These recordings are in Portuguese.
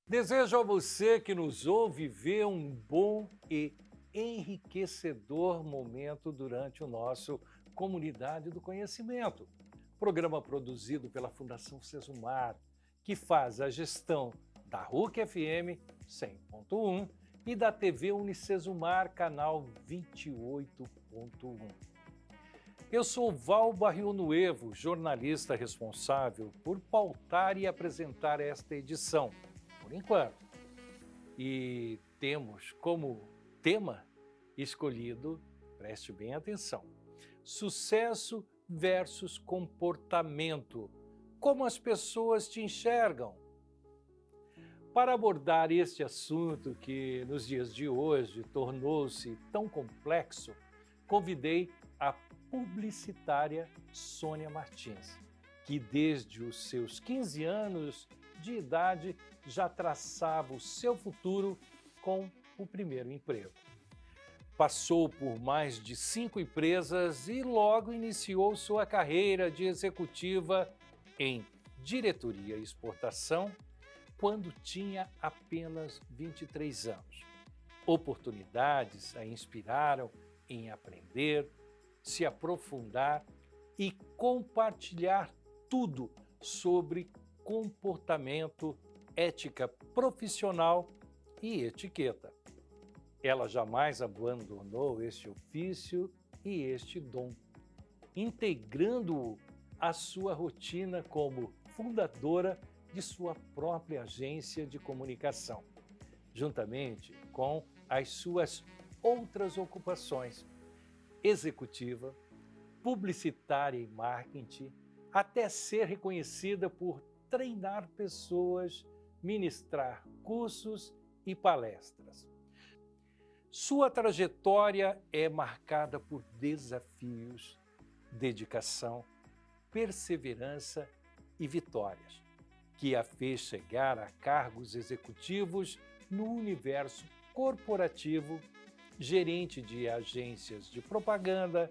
Desejo a você que nos ouve ver um bom e enriquecedor momento durante o nosso Comunidade do Conhecimento, programa produzido pela Fundação Sesumar, que faz a gestão da RUC FM 100.1 e da TV Unicesumar, canal 28.1. Eu sou Val Barrionuevo, jornalista responsável por pautar e apresentar esta edição, por enquanto. E temos como tema escolhido, preste bem atenção, sucesso versus comportamento. Como as pessoas te enxergam? Para abordar este assunto que nos dias de hoje tornou-se tão complexo, convidei a publicitária Sônia Martins, que desde os seus 15 anos de idade já traçava o seu futuro com o primeiro emprego. Passou por mais de 5 empresas e logo iniciou sua carreira de executiva em diretoria e exportação quando tinha apenas 23 anos. Oportunidades a inspiraram em aprender, se aprofundar e compartilhar tudo sobre comportamento, ética profissional e etiqueta. Ela jamais abandonou este ofício e este dom, integrando-o à sua rotina como fundadora de sua própria agência de comunicação, juntamente com as suas outras ocupações, executiva, publicitária e marketing, até ser reconhecida por treinar pessoas, ministrar cursos e palestras. Sua trajetória é marcada por desafios, dedicação, perseverança e vitórias, que a fez chegar a cargos executivos no universo corporativo, gerente de agências de propaganda,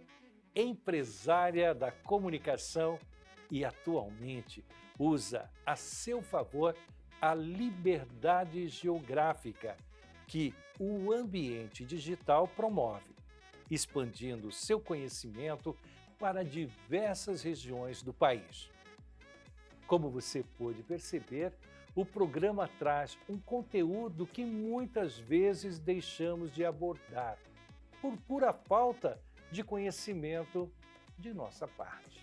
empresária da comunicação e atualmente usa a seu favor a liberdade geográfica que o ambiente digital promove, expandindo seu conhecimento para diversas regiões do país. Como você pôde perceber, o programa traz um conteúdo que muitas vezes deixamos de abordar, por pura falta de conhecimento de nossa parte.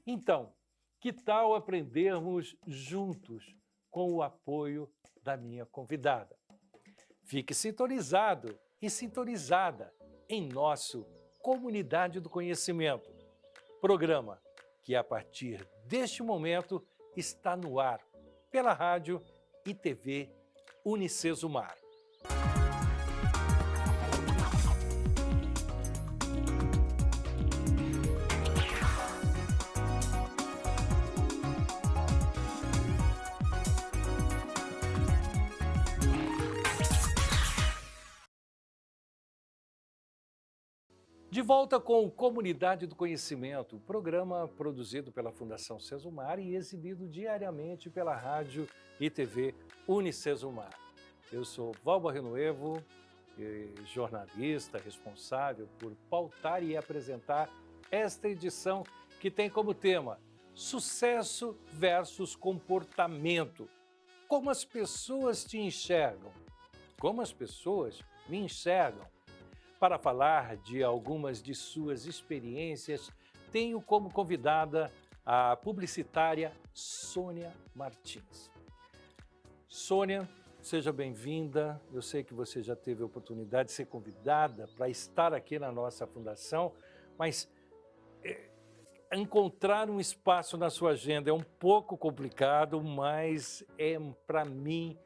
Então, que tal aprendermos juntos com o apoio da minha convidada? Fique sintonizado e sintonizada em nosso Comunidade do Conhecimento, programa que a partir deste momento está no ar pela rádio e TV Unicesumar. De volta com Comunidade do Conhecimento, programa produzido pela Fundação Sesumar e exibido diariamente pela rádio e TV Unicesumar. Eu sou Val Barrionuevo, jornalista responsável por pautar e apresentar esta edição que tem como tema Sucesso versus Comportamento. Como as pessoas te enxergam? Como as pessoas me enxergam? Para falar de algumas de suas experiências, tenho como convidada a publicitária Sônia Martins. Sônia, seja bem-vinda. Eu sei que você já teve a oportunidade de ser convidada para estar aqui na nossa fundação, mas encontrar um espaço na sua agenda é um pouco complicado, mas para mim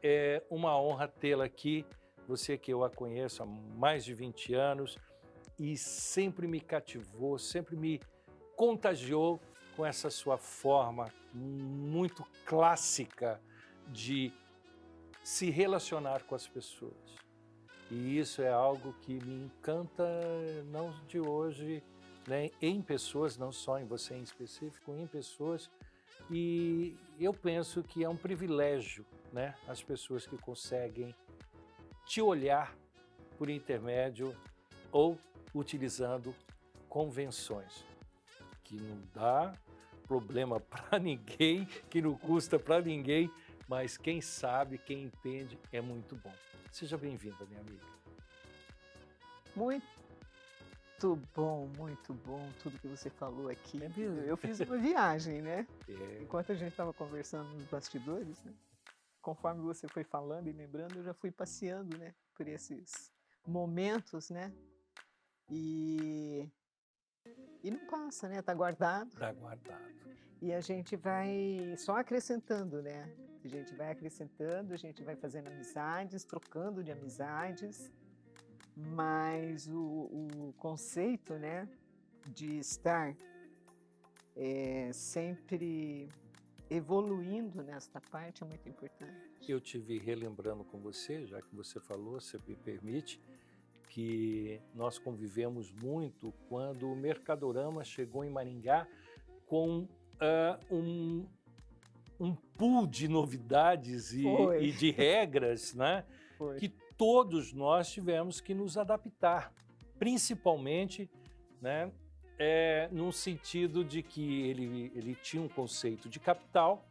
é uma honra tê-la aqui. Você que eu a conheço há mais de 20 anos e sempre me cativou, sempre me contagiou com essa sua forma muito clássica de se relacionar com as pessoas. E isso é algo que me encanta, não de hoje, né, em pessoas, não só em você em específico, em pessoas, e eu penso que é um privilégio, né, as pessoas que conseguem te olhar por intermédio ou utilizando convenções, que não dá problema para ninguém, que não custa para ninguém, mas quem sabe, quem entende, é muito bom. Seja bem-vinda, minha amiga. Muito muito bom tudo que você falou aqui. É mesmo? Eu fiz uma viagem, né? É, Enquanto a gente estava conversando nos bastidores, né? Conforme você foi falando e lembrando, eu já fui passeando, né? Por esses momentos, né? E, e não passa, né? Tá guardado. tá guardado. E a gente vai só acrescentando, né? A gente vai acrescentando, a gente vai fazendo amizades, trocando de amizades. Mas o conceito, né, de estar sempre evoluindo nesta parte é muito importante. Eu tive relembrando com você, já que você falou, você me permite, que nós convivemos muito quando o Mercadorama chegou em Maringá com um pool de novidades Foi, e de regras, né, foi. que todos nós tivemos que nos adaptar, principalmente, né, num sentido de que ele tinha um conceito de capital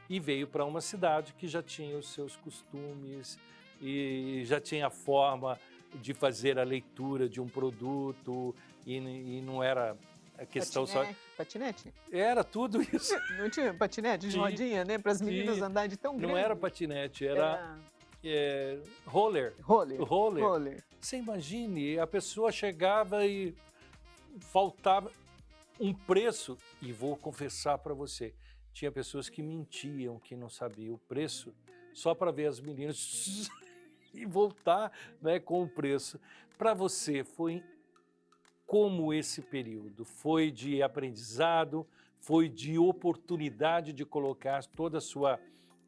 e veio para uma cidade que já tinha os seus costumes e já tinha a forma de fazer a leitura de um produto e não era a questão só... Patinete? Era tudo isso. Não tinha patinete de Tinha, rodinha, né? Para as meninas tinha. andarem de tão grande. Não era patinete, era Era roller. roller. Roller. Roller. Você imagine, a pessoa chegava e faltava um preço, e vou confessar para você, tinha pessoas que mentiam, que não sabiam o preço, só para ver as meninas e voltar, né, com o preço. Para você, foi como esse período? Foi de aprendizado, foi de oportunidade de colocar toda a sua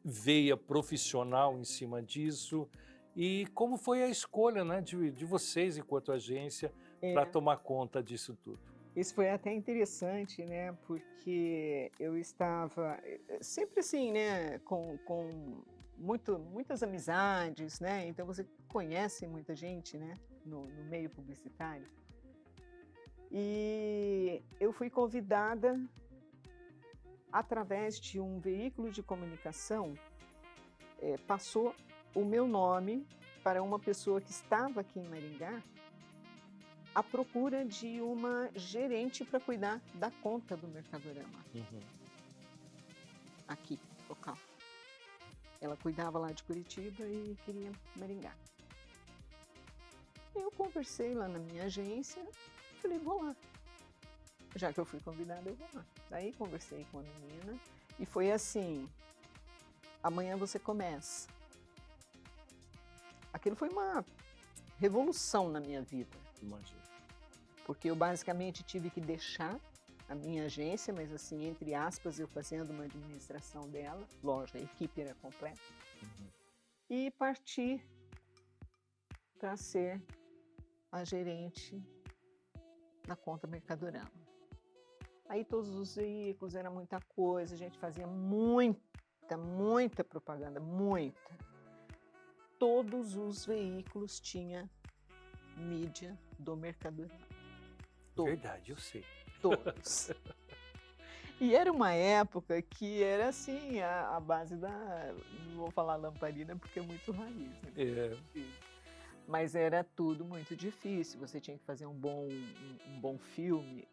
veia profissional em cima disso? E como foi a escolha, né, de vocês, enquanto agência, para tomar conta disso tudo? Isso foi até interessante, né? Porque eu estava sempre assim, né? Com muitas amizades, né? Então você conhece muita gente, né? No meio publicitário. E eu fui convidada através de um veículo de comunicação, passou o meu nome para uma pessoa que estava aqui em Maringá à procura de uma gerente para cuidar da conta do Mercadorama, aqui, local. Ela cuidava lá de Curitiba e queria Maringá. Eu conversei lá na minha agência, falei, vou lá. Já que eu fui convidada, eu vou lá. Daí conversei com a menina e foi assim, amanhã você começa. Aquilo foi uma revolução na minha vida. Imagina. Porque eu basicamente tive que deixar a minha agência, mas assim, entre aspas, eu fazendo uma administração dela, lógico, a equipe era completa, e partir para ser a gerente da conta Mercadorama. Aí todos os veículos, era muita coisa, a gente fazia muita propaganda, muita. Todos os veículos tinham mídia do Mercadorama. Todos. Verdade, eu sei. Todos. E era uma época que era assim, a base da... Não vou falar lamparina porque é muito raiz, né? Mas era tudo muito difícil. Você tinha que fazer um bom filme,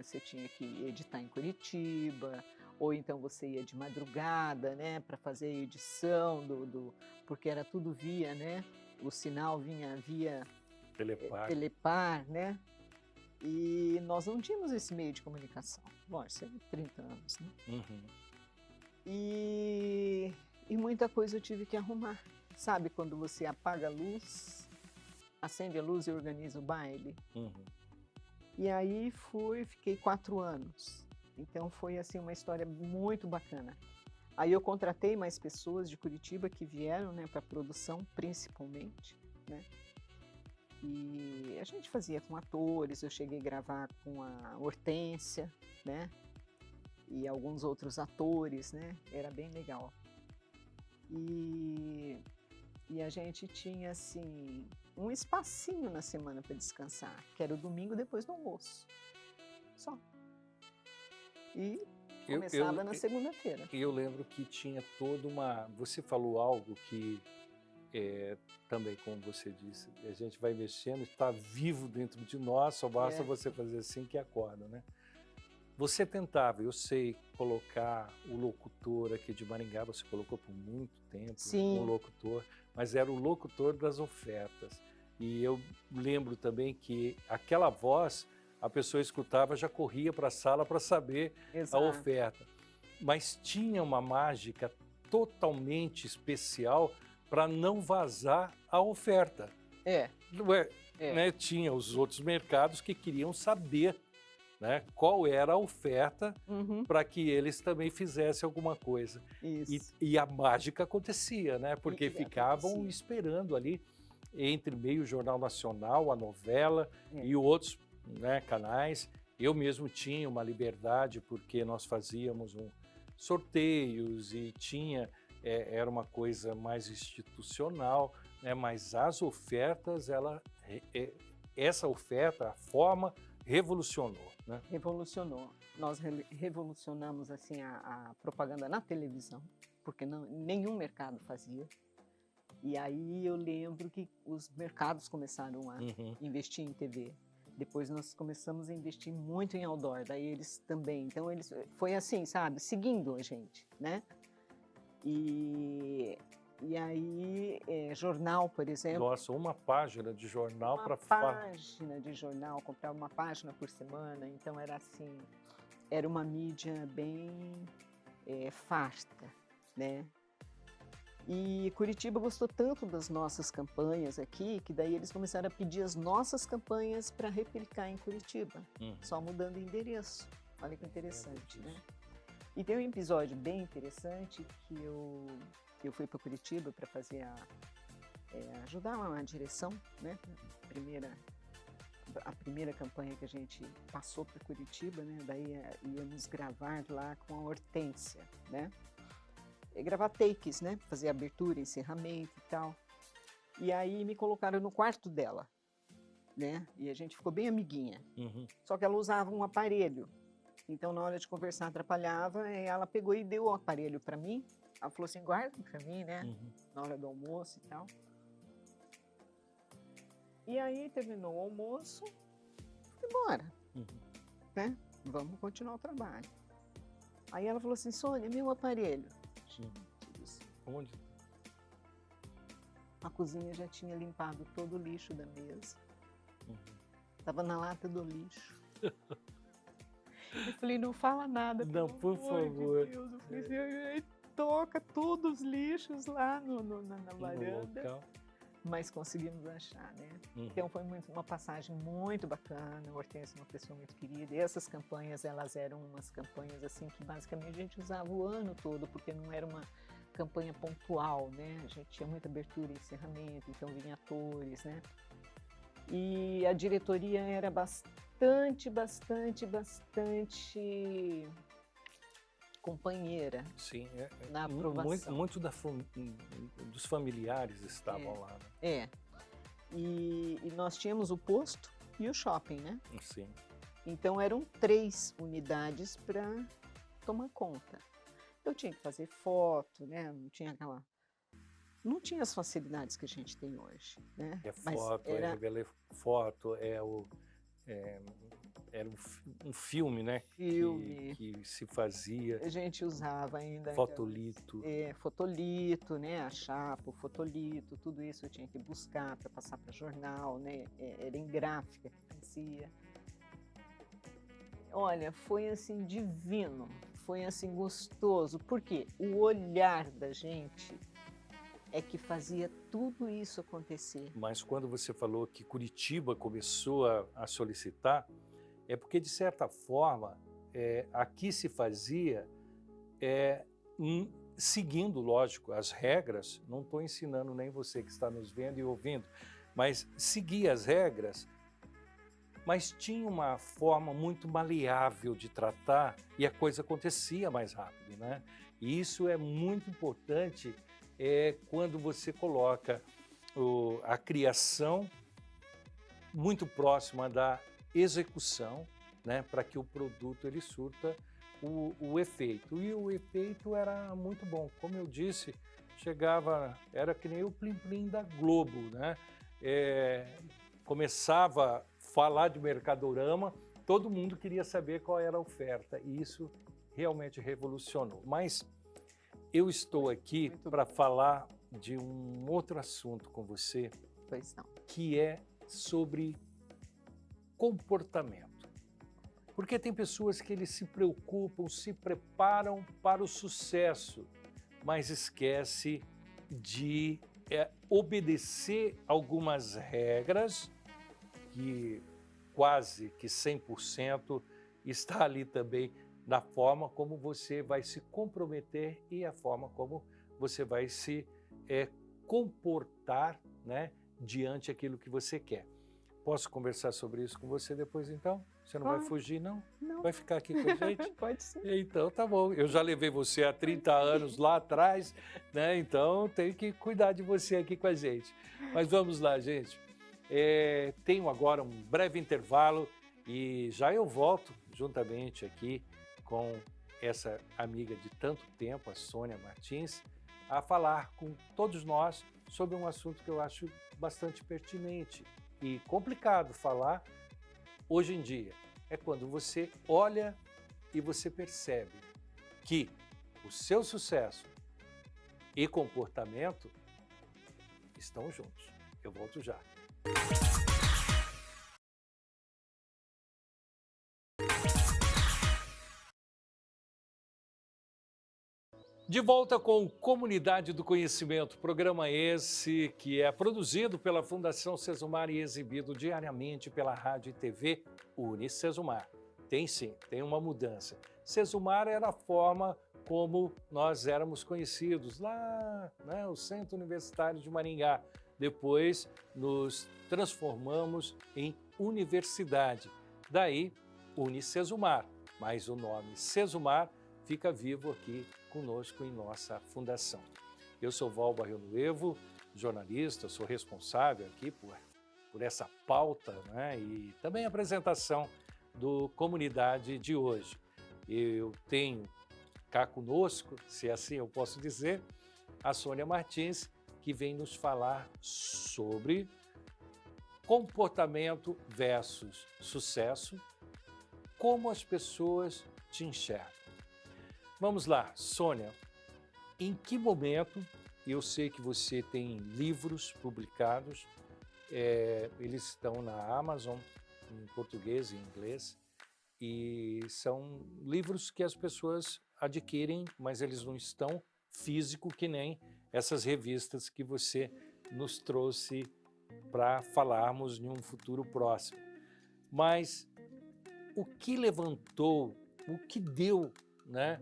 você tinha que editar em Curitiba, ou então você ia de madrugada, né, para fazer a edição porque era tudo via, né? O sinal vinha via Telepar, né? E nós não tínhamos esse meio de comunicação. Bom, isso é 30 anos, né? E muita coisa eu tive que arrumar. Sabe quando você apaga a luz, acende a luz e organiza o baile? E aí fiquei 4 anos. Então foi assim uma história muito bacana. Aí eu contratei mais pessoas de Curitiba que vieram, né, para a produção, principalmente, né? E a gente fazia com atores, eu cheguei a gravar com a Hortência, né? e alguns outros atores, né? Era bem legal. E a gente tinha, assim, um espacinho na semana para descansar, que era o domingo depois do almoço. Só. E começava na segunda-feira. E eu lembro que tinha toda uma... Você falou algo que, também, como você disse, a gente vai mexendo, está vivo dentro de nós, só basta você fazer assim que acorda, né? Você tentava, eu sei, colocar o locutor aqui de Maringá, você colocou por muito tempo, um locutor, mas era o locutor das ofertas. E eu lembro também que aquela voz, a pessoa escutava, já corria para a sala para saber a oferta. Mas tinha uma mágica totalmente especial para não vazar a oferta. Né? Tinha os outros mercados que queriam saber, né, qual era a oferta para que eles também fizessem alguma coisa. E a mágica acontecia, né? Porque ficavam esperando ali, entre meio Jornal Nacional, a novela e outros, né, canais. Eu mesmo tinha uma liberdade, porque nós fazíamos sorteios e era uma coisa mais institucional, né? Mas as ofertas, essa oferta, a forma, revolucionou. Né? Revolucionou. Nós revolucionamos assim a propaganda na televisão, porque nenhum mercado fazia. E aí eu lembro que os mercados começaram a investir em TV. Depois nós começamos a investir muito em outdoor, daí eles também. Então foi assim, sabe, seguindo a gente, né? E aí, jornal, por exemplo. Nossa, uma página de jornal para... página de jornal, comprava uma página por semana, então era assim, era uma mídia bem farta, né? E Curitiba gostou tanto das nossas campanhas aqui, que daí eles começaram a pedir as nossas campanhas para replicar em Curitiba, só mudando o endereço. Olha que interessante, né? E tem um episódio bem interessante que eu fui para Curitiba para fazer ajudar a direção, né? A primeira campanha que a gente passou para Curitiba, né? Daí íamos gravar lá com a Hortência, né? E gravar takes, né? Fazer abertura, encerramento e tal. E aí me colocaram no quarto dela, né? E a gente ficou bem amiguinha. Só que ela usava um aparelho. Então, na hora de conversar, atrapalhava, e ela pegou e deu o aparelho para mim. Ela falou assim, guarda para mim, né? Na hora do almoço e tal. E aí, terminou o almoço, fui embora, né? Vamos continuar o trabalho. Aí ela falou assim, Sônia, meu aparelho. Onde? A cozinha já tinha limpado todo o lixo da mesa. Estava na lata do lixo. Eu falei, não fala nada, não, por favor. De Deus. Eu falei assim, toca todos os lixos lá na varanda. Mas conseguimos achar, né? Então foi uma passagem muito bacana. A Hortência é uma pessoa muito querida. E essas campanhas, elas eram umas campanhas assim que basicamente a gente usava o ano todo, porque não era uma campanha pontual, né? A gente tinha muita abertura e encerramento, então vinha atores, né? E a diretoria era bastante companheira. Sim, na aprovação. Muito dos familiares estavam lá. Né? E nós tínhamos o posto e o shopping, né? Sim. Então eram 3 unidades para tomar conta. Eu tinha que fazer foto, né? Não tinha as facilidades que a gente tem hoje, né? Foto, era um filme, né? Que se fazia. A gente usava ainda... Fotolito. Fotolito, né? A chapa, o fotolito, tudo isso eu tinha que buscar para passar para jornal, né? Era em gráfica que fazia. Olha, foi assim divino, foi assim gostoso, porque o olhar da gente é que fazia tudo isso acontecer. Mas quando você falou que Curitiba começou a solicitar, é porque, de certa forma, aqui se fazia seguindo, lógico, as regras. Não estou ensinando nem você que está nos vendo e ouvindo, mas seguir as regras mas tinha uma forma muito maleável de tratar e a coisa acontecia mais rápido, né? E isso é muito importante quando você coloca a criação muito próxima da execução, né, para que o produto ele surta o efeito. E o efeito era muito bom. Como eu disse, era que nem o plim-plim da Globo, né? Começava a falar de Mercadorama, todo mundo queria saber qual era a oferta, e isso realmente revolucionou. Mas eu estou aqui para falar de um outro assunto com você, Pois não. que é sobre comportamento. Porque tem pessoas que eles se preocupam, se preparam para o sucesso, mas esquece de obedecer algumas regras que quase que 100% está ali também na forma como você vai se comprometer e a forma como você vai se comportar, né, diante daquilo que você quer. Posso conversar sobre isso com você depois, então? Você não vai fugir, não? Não. Vai ficar aqui com a gente? Pode ser. Então, tá bom. Eu já levei você há 30 anos lá atrás, né? Então, tenho que cuidar de você aqui com a gente. Mas vamos lá, gente. Tenho agora um breve intervalo e já eu volto juntamente aqui com essa amiga de tanto tempo, a Sônia Martins, a falar com todos nós sobre um assunto que eu acho bastante pertinente e complicado falar hoje em dia. É quando você olha e você percebe que o seu sucesso e comportamento estão juntos. Eu volto já. De volta com Comunidade do Conhecimento, programa esse que é produzido pela Fundação Sesumar e exibido diariamente pela Rádio e TV UniCesumar. Tem sim, tem uma mudança. Sesumar era a forma como nós éramos conhecidos lá, né, o Centro Universitário de Maringá. Depois nos transformamos em universidade. Daí, UniCesumar, mas o nome Sesumar fica vivo aqui conosco em nossa fundação. Eu sou Val Barrio Nuevo, jornalista, sou responsável aqui por essa pauta, né, e também a apresentação do Comunidade de hoje. Eu tenho cá conosco, se assim eu posso dizer, a Sônia Martins, que vem nos falar sobre comportamento versus sucesso, como as pessoas te enxergam. Vamos lá, Sônia, em que momento, eu sei que você tem livros publicados, eles estão na Amazon, em português e em inglês, e são livros que as pessoas adquirem, mas eles não estão físico que nem essas revistas que você nos trouxe para falarmos em um futuro próximo. Mas o que levantou, o que deu, né,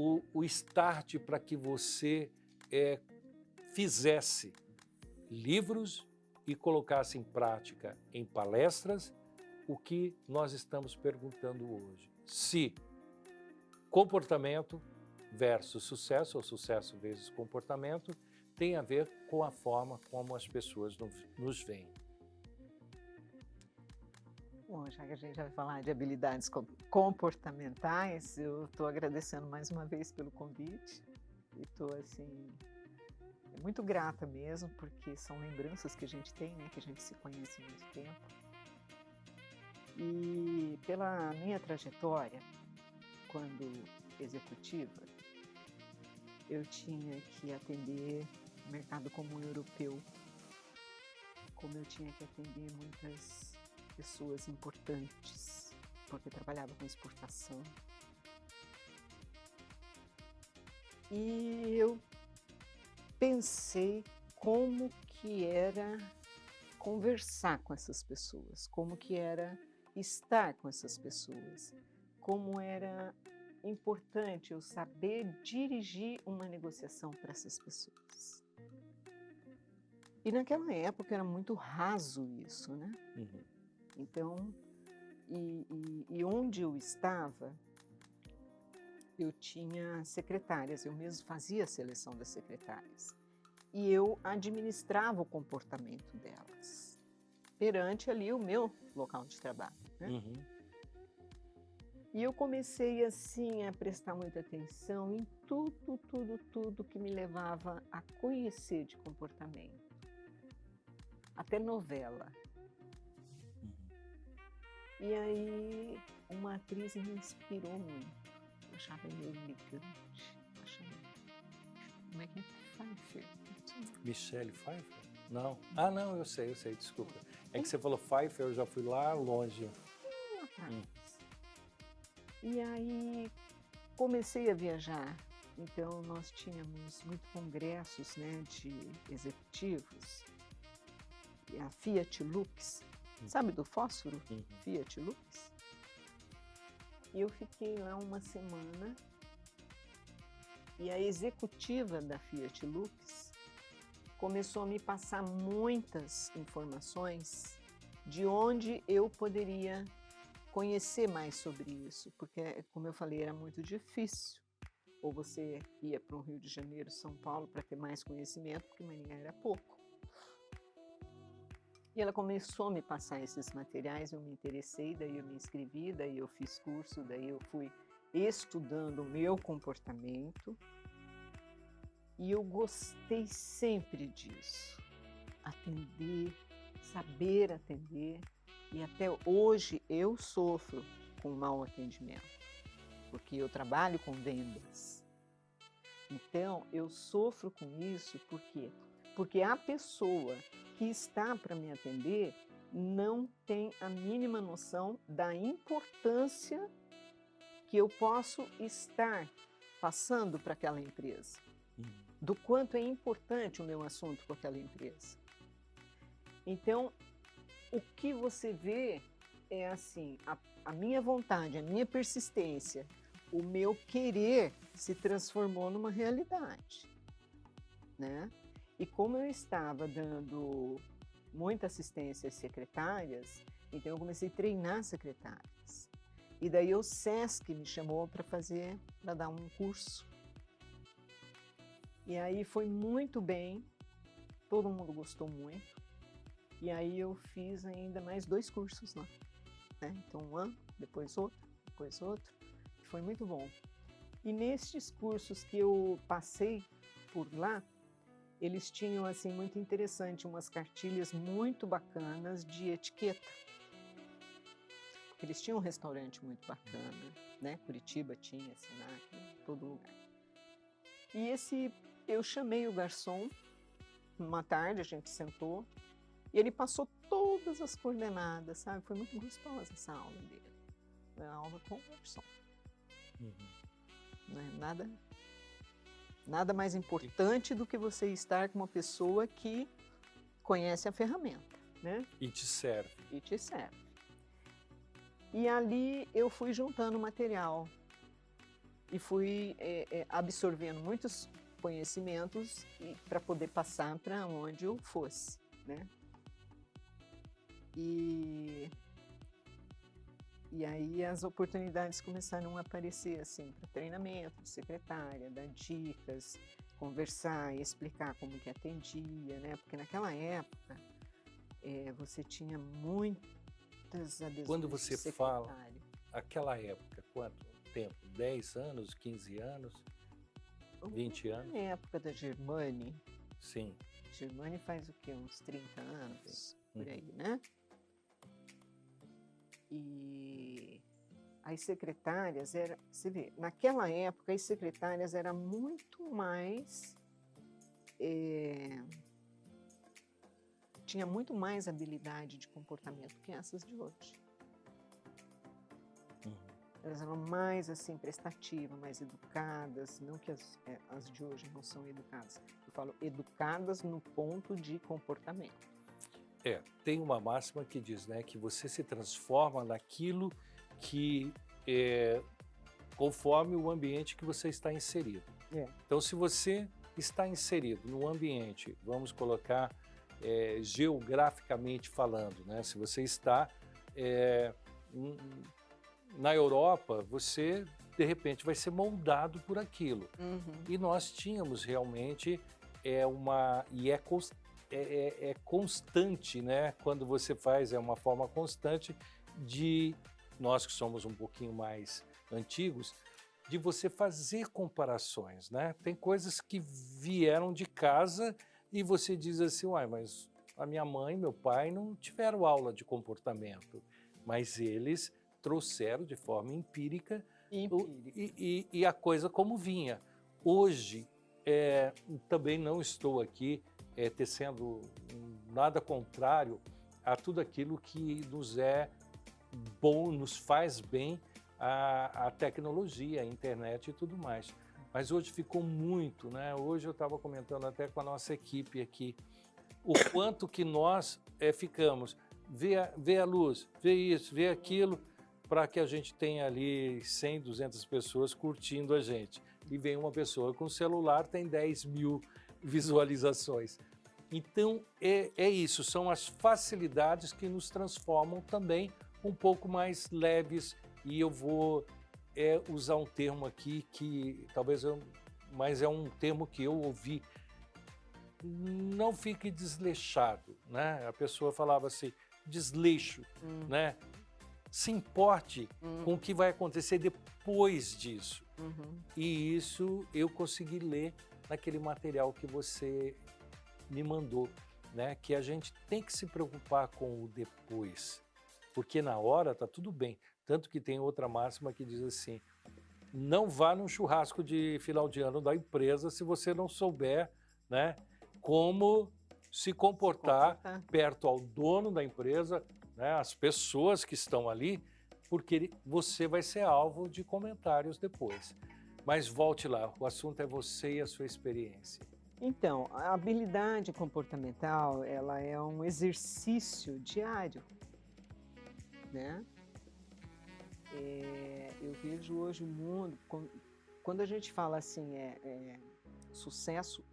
o start para que você fizesse livros e colocasse em prática em palestras o que nós estamos perguntando hoje. Se comportamento versus sucesso, ou sucesso vezes comportamento, tem a ver com a forma como as pessoas nos veem. Bom, já que a gente vai falar de habilidades comportamentais, eu estou agradecendo mais uma vez pelo convite e estou assim muito grata mesmo, porque são lembranças que a gente tem, né, que a gente se conhece há muito tempo. E pela minha trajetória, quando executiva, eu tinha que atender o mercado comum europeu, como eu tinha que atender muitas pessoas importantes, porque trabalhava com exportação. E eu pensei como que era conversar com essas pessoas, como que era estar com essas pessoas, como era importante eu saber dirigir uma negociação para essas pessoas. E naquela época era muito raso isso, né? Uhum. Então, E onde eu estava, eu tinha secretárias, eu mesmo fazia a seleção das secretárias. E eu administrava o comportamento delas perante ali o meu local de trabalho, né? E eu comecei assim a prestar muita atenção em tudo que me levava a conhecer de comportamento. Até novela. E aí uma atriz me inspirou muito. Eu achava ele elegante. Como é que é? Pfeiffer. Michelle Pfeiffer? Não. Ah, não, eu sei, desculpa. É que você falou Pfeiffer, eu já fui lá longe. E aí comecei a viajar. Então nós tínhamos muitos congressos, né, de executivos. E a Fiat Lux, sabe do fósforo? Fiat Lux. E eu fiquei lá uma semana. E a executiva da Fiat Lux começou a me passar muitas informações de onde eu poderia conhecer mais sobre isso, porque, como eu falei, era muito difícil. Ou você ia para o Rio de Janeiro, São Paulo, para ter mais conhecimento, porque Maringá era pouco. E ela começou a me passar esses materiais, eu me interessei, daí eu me inscrevi, daí eu fiz curso, daí eu fui estudando o meu comportamento. E eu gostei sempre disso, atender, saber atender. E até hoje eu sofro com mau atendimento, porque eu trabalho com vendas. Então, eu sofro com isso por quê? Porque a pessoa que está para me atender não tem a mínima noção da importância que eu posso estar passando para aquela empresa. Do quanto é importante o meu assunto com aquela empresa. Então, o que você vê é assim, a minha vontade, a minha persistência, o meu querer se transformou numa realidade, né? E como eu estava dando muita assistência às secretárias, então eu comecei a treinar secretárias. E daí o SESC me chamou para dar um curso. E aí foi muito bem, todo mundo gostou muito. E aí eu fiz ainda mais 2 cursos lá, né? Então um ano, depois outro, foi muito bom. E nestes cursos que eu passei por lá, eles tinham assim muito interessante, umas cartilhas muito bacanas de etiqueta. Eles tinham um restaurante muito bacana, né? Curitiba tinha, Senac, em todo lugar. E eu chamei o garçom, uma tarde a gente sentou, e ele passou todas as coordenadas, sabe? Foi muito gostosa essa aula dele. Foi uma aula com o garçom. Não é nada mais importante do que você estar com uma pessoa que conhece a ferramenta, né? E te serve. E ali eu fui juntando material e fui absorvendo muitos conhecimentos para poder passar para onde eu fosse, né? E aí as oportunidades começaram a aparecer assim para treinamento de secretária, dar dicas, conversar e explicar como que atendia, né? Porque naquela época você tinha muitas adesões. Quando você fala aquela época, quanto tempo? 10 anos, 15 anos, 20 anos? Na época da Germani. Sim. Germani faz o quê? Uns 30 anos, por aí, né? E as secretárias você vê, naquela época as secretárias eram muito mais, tinha muito mais habilidade de comportamento que essas de hoje. Elas eram mais assim prestativas, mais educadas, não que as de hoje não são educadas. Eu falo educadas no ponto de comportamento. Tem uma máxima que diz, né, que você se transforma naquilo que conforme o ambiente que você está inserido. Então, se você está inserido num ambiente, vamos colocar geograficamente falando, né, se você está Na Europa, você, de repente, vai ser moldado por aquilo. E nós tínhamos realmente constante, né? Quando você faz, é uma forma constante de, nós que somos um pouquinho mais antigos, de você fazer comparações, né? Tem coisas que vieram de casa e você diz assim, uai, mas a minha mãe e meu pai não tiveram aula de comportamento, mas eles trouxeram de forma empírica e a coisa como vinha. Hoje, também não estou aqui tecendo nada contrário a tudo aquilo que nos é bom, nos faz bem a tecnologia, a internet e tudo mais. Mas hoje ficou muito, né? Hoje eu estava comentando até com a nossa equipe aqui, o quanto que nós ficamos, vê a luz, vê isso, vê aquilo, para que a gente tenha ali 100, 200 pessoas curtindo a gente. E vem uma pessoa com celular, tem 10 mil visualizações. Então, é isso, são as facilidades que nos transformam também um pouco mais leves, e eu vou usar um termo aqui que talvez mas é um termo que eu ouvi, não fique desleixado, né? A pessoa falava assim, desleixo, né? Se importe com o que vai acontecer depois disso. E isso eu consegui ler naquele material que você me mandou, né? Que a gente tem que se preocupar com o depois, porque na hora tá tudo bem. Tanto que tem outra máxima que diz assim, não vá num churrasco de final de ano da empresa se você não souber, né, como se comportar perto ao dono da empresa, né, as pessoas que estão ali, porque você vai ser alvo de comentários depois. Mas volte lá, o assunto é você e a sua experiência. Então, a habilidade comportamental, ela é um exercício diário, né? Eu vejo hoje o mundo, quando a gente fala assim, sucesso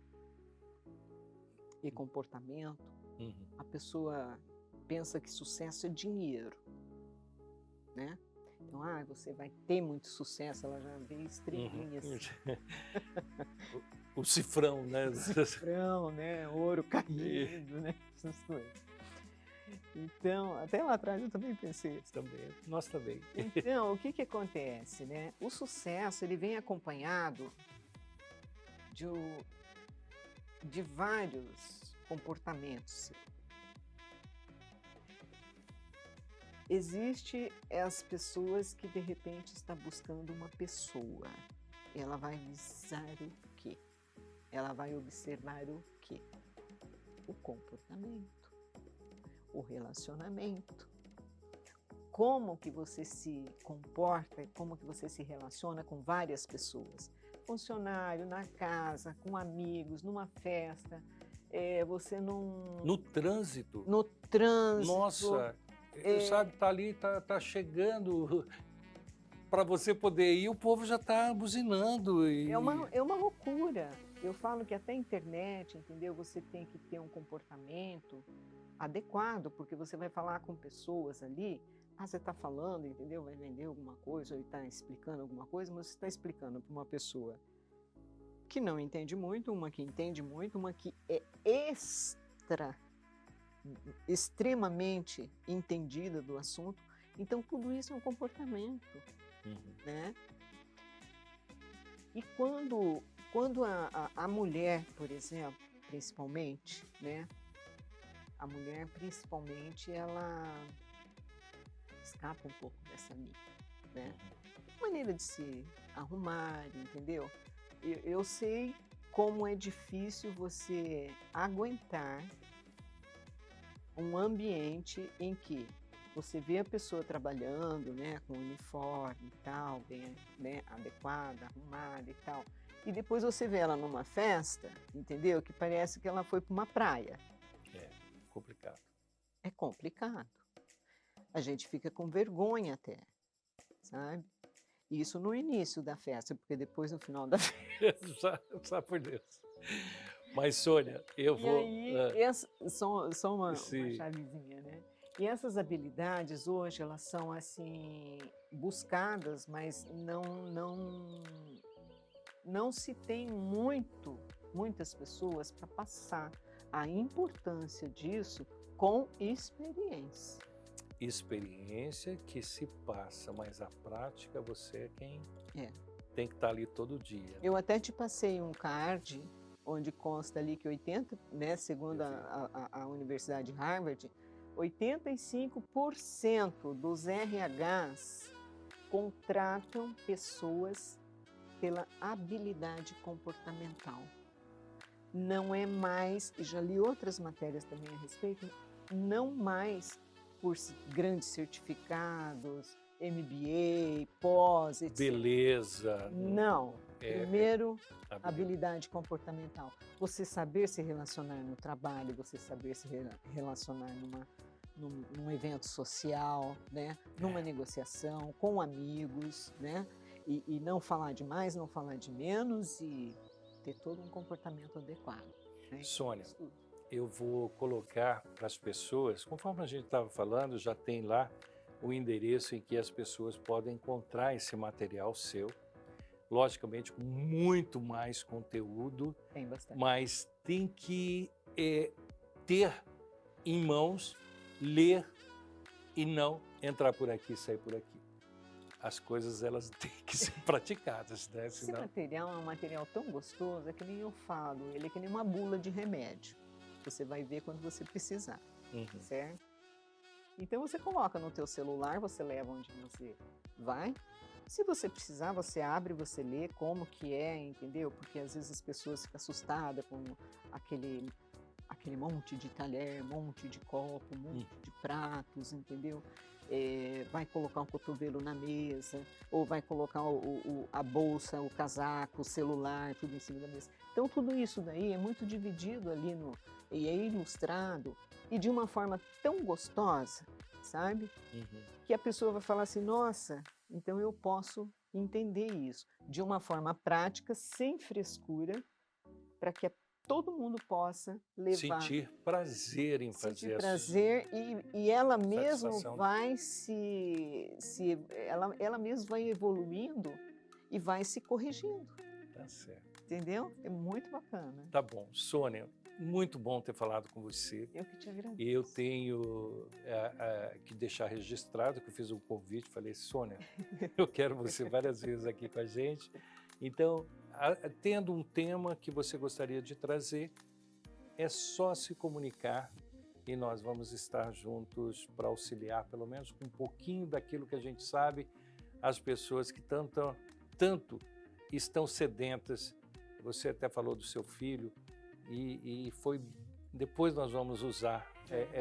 e comportamento, a pessoa pensa que sucesso é dinheiro, né? Então, você vai ter muito sucesso, ela já vê estrelinhas. O cifrão, né? O cifrão, né? Ouro caindo, né? Essas coisas. Então, até lá atrás eu também pensei isso. Também, nós também. Então, o que acontece, né? O sucesso, ele vem acompanhado de vários comportamentos. Existe as pessoas que, de repente, está buscando uma pessoa. Ela vai visar o quê? Ela vai observar o quê? O comportamento. O relacionamento, como que você se comporta, como que você se relaciona com várias pessoas, funcionário, na casa, com amigos, numa festa, você não... No trânsito? No trânsito. Nossa, sabe, tá ali, tá chegando, para você poder ir, o povo já tá buzinando. É uma loucura. Eu falo que até a internet, entendeu? Você tem que ter um comportamento adequado, porque você vai falar com pessoas ali, você está falando, entendeu? Vai vender alguma coisa, ou está explicando alguma coisa, mas você está explicando para uma pessoa que não entende muito, uma que entende muito, uma que é extremamente entendida do assunto. Então, tudo isso é um comportamento, né? E quando a mulher, por exemplo, principalmente, né? A mulher, principalmente, ela escapa um pouco dessa linha, né? Maneira de se arrumar, entendeu? Eu sei como é difícil você aguentar um ambiente em que você vê a pessoa trabalhando, né, com uniforme e tal, bem, né, adequada, arrumada e tal, e depois você vê ela numa festa, entendeu? Que parece que ela foi para uma praia. Complicado. É complicado. A gente fica com vergonha até, sabe? Isso no início da festa, porque depois no final da festa... Sabe por Deus. Mas, Sônia, eu vou... E aí, só uma chavezinha, né? E essas habilidades hoje elas são assim buscadas, mas não se tem muitas pessoas para passar a importância disso com experiência. Experiência que se passa, mas a prática você é quem tem que estar ali todo dia. Eu até te passei um card onde consta ali que 80, né, segundo a Universidade de Harvard, 85% dos RHs contratam pessoas pela habilidade comportamental. Não é mais, e já li outras matérias também a respeito, não mais por grandes certificados, MBA, pós, etc. Beleza. Não. Primeiro, habilidade comportamental. Você saber se relacionar no trabalho, você saber se relacionar num evento social, né? Numa negociação, com amigos, né? E não falar de mais, não falar de menos e ter todo um comportamento adequado. Né? Sônia, eu vou colocar para as pessoas, conforme a gente estava falando, já tem lá o endereço em que as pessoas podem encontrar esse material seu. Logicamente, com muito mais conteúdo, tem bastante. Mas tem que ter em mãos, ler e não entrar por aqui e sair por aqui. As coisas elas têm que ser praticadas, né? Esse material é um material tão gostoso, é que nem eu falo, ele é que nem uma bula de remédio. Você vai ver quando você precisar, certo? Então você coloca no teu celular, você leva onde você vai. Se você precisar, você abre, você lê como que é, entendeu? Porque às vezes as pessoas ficam assustadas com aquele monte de talher, monte de copo, monte de pratos, entendeu? Vai colocar o cotovelo na mesa, ou vai colocar a bolsa, o casaco, o celular, tudo em cima da mesa. Então tudo isso daí é muito dividido ali e é ilustrado e de uma forma tão gostosa, sabe? Que a pessoa vai falar assim, nossa, então eu posso entender isso de uma forma prática, sem frescura, para que todo mundo possa levar. Sentir prazer em fazer. Sentir prazer e ela mesma vai ela mesma vai evoluindo e vai se corrigindo. Tá certo. Entendeu? É muito bacana. Tá bom. Sônia, muito bom ter falado com você. Eu que te agradeço. Eu tenho que deixar registrado que eu fiz um convite, falei, Sônia, eu quero você várias vezes aqui com a gente. Então, tendo um tema que você gostaria de trazer, é só se comunicar e nós vamos estar juntos para auxiliar, pelo menos com um pouquinho daquilo que a gente sabe, as pessoas que tanto estão sedentas. Você até falou do seu filho e depois nós vamos usar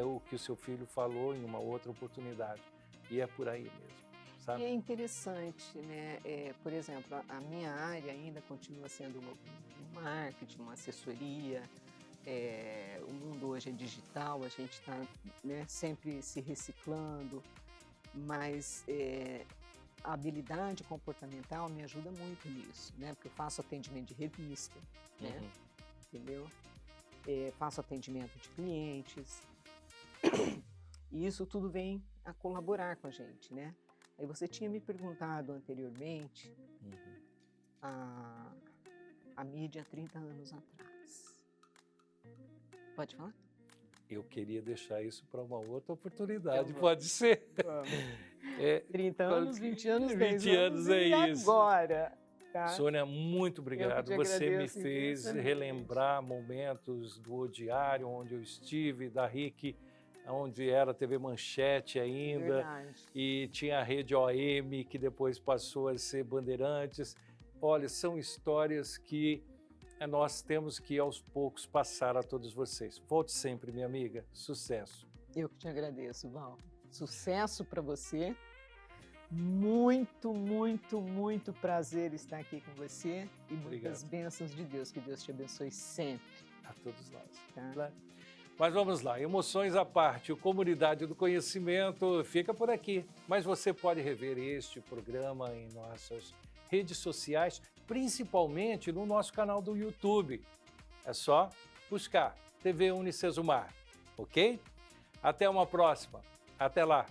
o que o seu filho falou em uma outra oportunidade e é por aí mesmo. Sabe? E é interessante, né? Por exemplo, a minha área ainda continua sendo um marketing, uma assessoria. O mundo hoje é digital, a gente está, né, sempre se reciclando, mas a habilidade comportamental me ajuda muito nisso, né? Porque eu faço atendimento de revista, né? Entendeu? Faço atendimento de clientes e isso tudo vem a colaborar com a gente, né? Aí você tinha me perguntado anteriormente a mídia há 30 anos atrás. Pode falar? Eu queria deixar isso para uma outra oportunidade, pode ser? Vamos. 30 anos, 20 anos, 20 anos é isso. Agora, tá? Sônia, muito obrigado. Você me fez relembrar momentos do diário onde eu estive, da RIC, onde era a TV Manchete ainda. Verdade. E tinha a Rede OM, que depois passou a ser Bandeirantes. Olha, são histórias que nós temos que, aos poucos, passar a todos vocês. Volte sempre, minha amiga. Sucesso. Eu que te agradeço, Val. Sucesso para você. Muito, muito, muito prazer estar aqui com você e muitas bênçãos de Deus. Que Deus te abençoe sempre. A todos nós. Tá? Mas vamos lá, emoções à parte, o Comunidade do Conhecimento fica por aqui. Mas você pode rever este programa em nossas redes sociais, principalmente no nosso canal do YouTube. É só buscar TV Unicesumar, ok? Até uma próxima. Até lá!